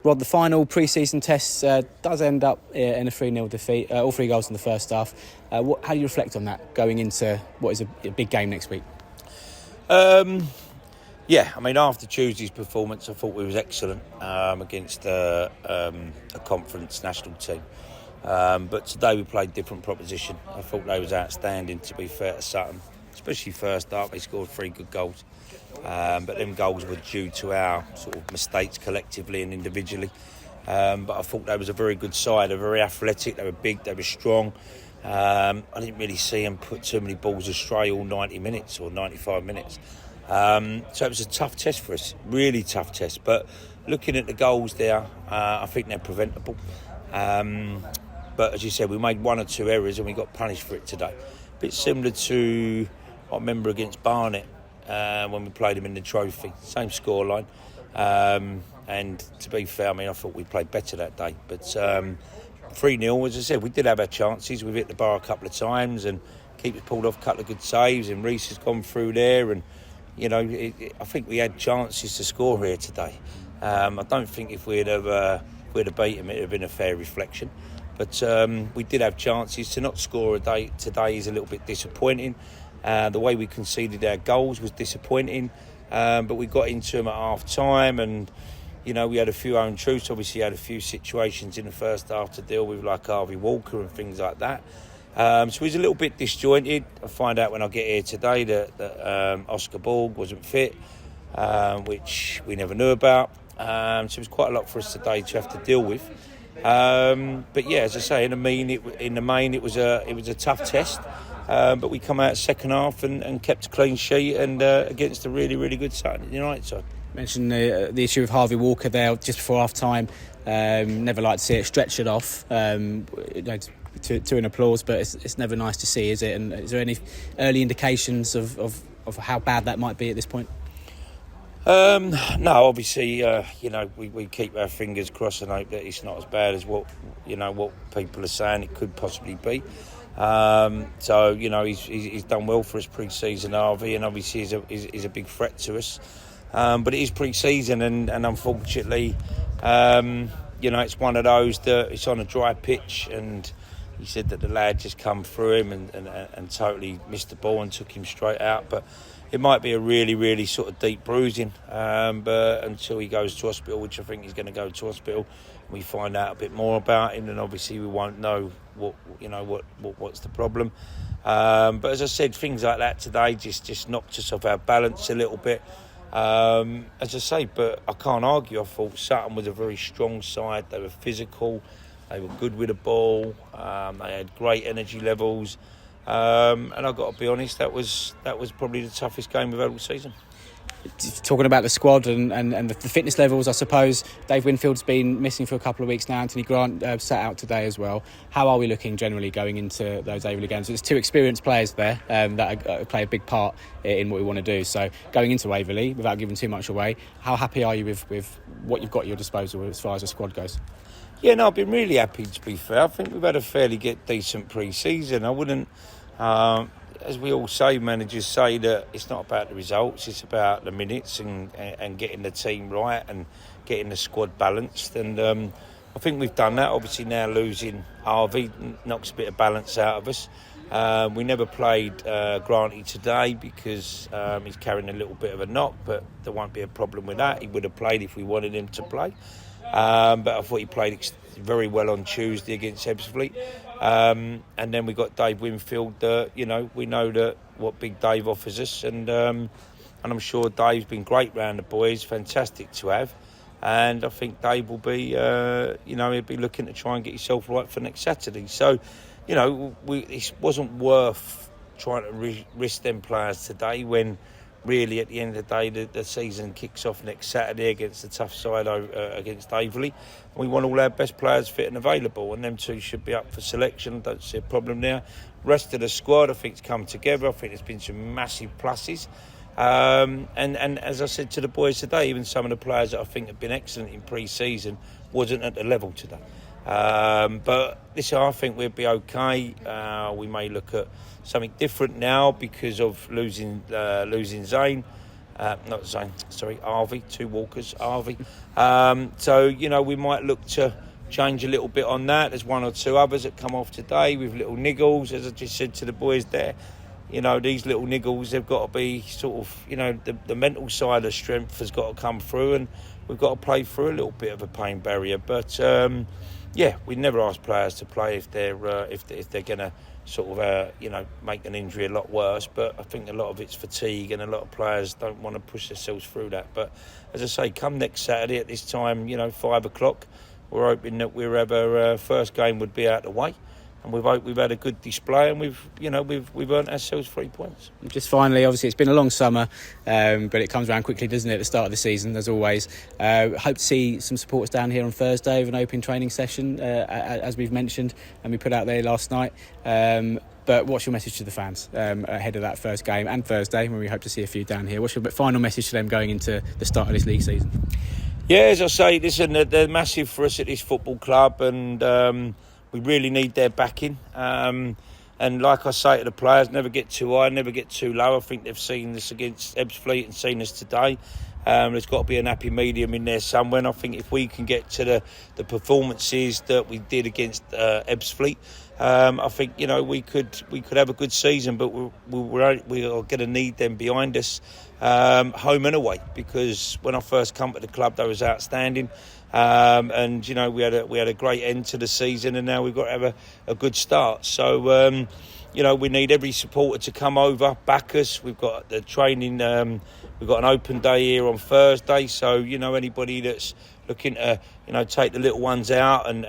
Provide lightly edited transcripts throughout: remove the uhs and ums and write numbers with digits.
Rod, the final pre-season test does end up in a 3-0 defeat, all 3 goals in the first half. How do you reflect on that going into what is a big game next week? Yeah, I mean, after Tuesday's performance, I thought we was excellent against a conference national team. But today we played different proposition. I thought they was outstanding, to be fair to Sutton. Especially first half, they scored 3 good goals. But them goals were due to our sort of mistakes collectively and individually. But I thought they was a very good side. They were very athletic, they were big, they were strong. I didn't really see them put too many balls astray all 90 minutes or 95 minutes. So it was a tough test for us, really tough test. But looking at the goals there, I think they're preventable. But as you said, we made 1 or 2 errors and we got punished for it today. A bit similar to, I remember against Barnet when we played them in the trophy, same scoreline. And to be fair, I mean, I thought we played better that day. But 3-0, as I said, we did have our chances. We've hit the bar a couple of times and keepers pulled off a couple of good saves and Reece has gone through there. And, you know, I think we had chances to score here today. I don't think if we'd have beaten them, it would have been a fair reflection. But we did have chances. To not score today is a little bit disappointing. The way we conceded our goals was disappointing. But we got into them at half-time and, you know, we had a few own truths. Obviously, had a few situations in the first half to deal with, like Harvey Walker and things like that. So he's a little bit disjointed. I find out when I get here today that Oscar Borg wasn't fit, which we never knew about. So it was quite a lot for us today to have to deal with. But yeah, as I say, in the main it was a tough test. But we come out second half and kept a clean sheet and against a really, really good Sutton United side. Mentioned the issue of Harvey Walker there just before half time. Never like to see it stretched off to an applause, but it's never nice to see, is it? And is there any early indications of how bad that might be at this point? No, obviously, you know, we keep our fingers crossed and hope that it's not as bad as what people are saying it could possibly be. So, you know, he's done well for us pre-season, Harvey, and obviously he's a big threat to us. But it is pre-season and unfortunately, you know, it's one of those that it's on a dry pitch and he said that the lad just come through him and totally missed the ball and took him straight out. But it might be a really, really sort of deep bruising. But until he goes to hospital, which I think he's going to go to hospital, we find out a bit more about him, and obviously we won't know what's the problem. But as I said, things like that today just knocked us off our balance a little bit. As I say, but I can't argue. I thought Sutton was a very strong side. They were physical. They were good with the ball. They had great energy levels. And I've got to be honest, that was probably the toughest game we've had all season. Talking about the squad and the fitness levels, I suppose Dave Winfield's been missing for a couple of weeks now. Anthony Grant sat out today as well. How are we looking generally going into those Waverley games? There's 2 experienced players there that play a big part in what we want to do. So going into Waverley, without giving too much away, how happy are you with what you've got at your disposal as far as the squad goes? Yeah, no, I've been really happy, to be fair. I think we've had a fairly decent pre-season. I wouldn't... as we all say, managers say that it's not about the results, it's about the minutes and getting the team right and getting the squad balanced. And I think we've done that. Obviously now losing Harvey knocks a bit of balance out of us. We never played Granty today because he's carrying a little bit of a knock, but there won't be a problem with that. He would have played if we wanted him to play. But I thought he played very well on Tuesday against Ebbsfleet. And then we got Dave Winfield. You know, we know that what Big Dave offers us, and I'm sure Dave's been great round the boys, fantastic to have. And I think Dave will be, he'll be looking to try and get himself right for next Saturday. So, you know, it wasn't worth trying to risk them players today when. Really, at the end of the day, the season kicks off next Saturday against a tough side against Waverley. We want all our best players fit and available, and them 2 should be up for selection. Don't see a problem there. Rest of the squad, I think, has come together. I think there's been some massive pluses. And as I said to the boys today, even some of the players that I think have been excellent in pre-season wasn't at the level today. But listen, I think we'll be okay. We may look at something different now because of losing Zane. Not Zane, sorry, Harvey, 2 Walkers, Harvey. So, we might look to change a little bit on that. There's 1 or 2 others that come off today with little niggles, as I just said to the boys there. These little niggles, they've got to be sort of, the mental side of strength has got to come through, and we've got to play through a little bit of a pain barrier. But, we never ask players to play if they're going to sort of, make an injury a lot worse. But I think a lot of it's fatigue, and a lot of players don't want to push themselves through that. But as I say, come next Saturday at this time, 5 o'clock, we're hoping that our first game would be out of the way. And we've had a good display, and we've earned ourselves 3 points. Just finally, obviously it's been a long summer, but it comes around quickly, doesn't it, at the start of the season, as always. Hope to see some supporters down here on Thursday with an open training session, as we've mentioned, and we put out there last night. But what's your message to the fans ahead of that first game and Thursday, when we hope to see a few down here? What's your final message to them going into the start of this league season? Yeah, as I say, listen, they're massive for us at this football club, and we really need their backing. And like I say to the players, never get too high, never get too low. I think they've seen this against Ebbsfleet and seen us today. There's got to be an happy medium in there somewhere. And I think if we can get to the performances that we did against Ebbsfleet, I think we could have a good season. But we are going to need them behind us, home and away. Because when I first come to the club, they was outstanding. And we had a great end to the season, and now we've got to have a good start. So we need every supporter to come over, back us. We've got the training. We've got an open day here on Thursday. So anybody that's looking to take the little ones out and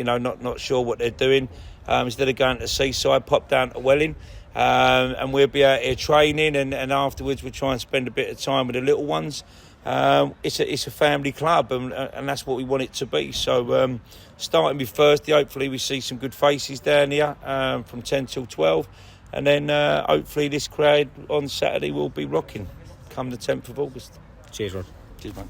not sure what they're doing, instead of going to the seaside, pop down to Welling. And we'll be out here training, and afterwards we'll try and spend a bit of time with the little ones. It's a family club, and that's what we want it to be. So starting with Thursday, hopefully we see some good faces down here from 10 till 12, and then hopefully this crowd on Saturday will be rocking come the 10th of August. Cheers, Rod. Cheers, mate.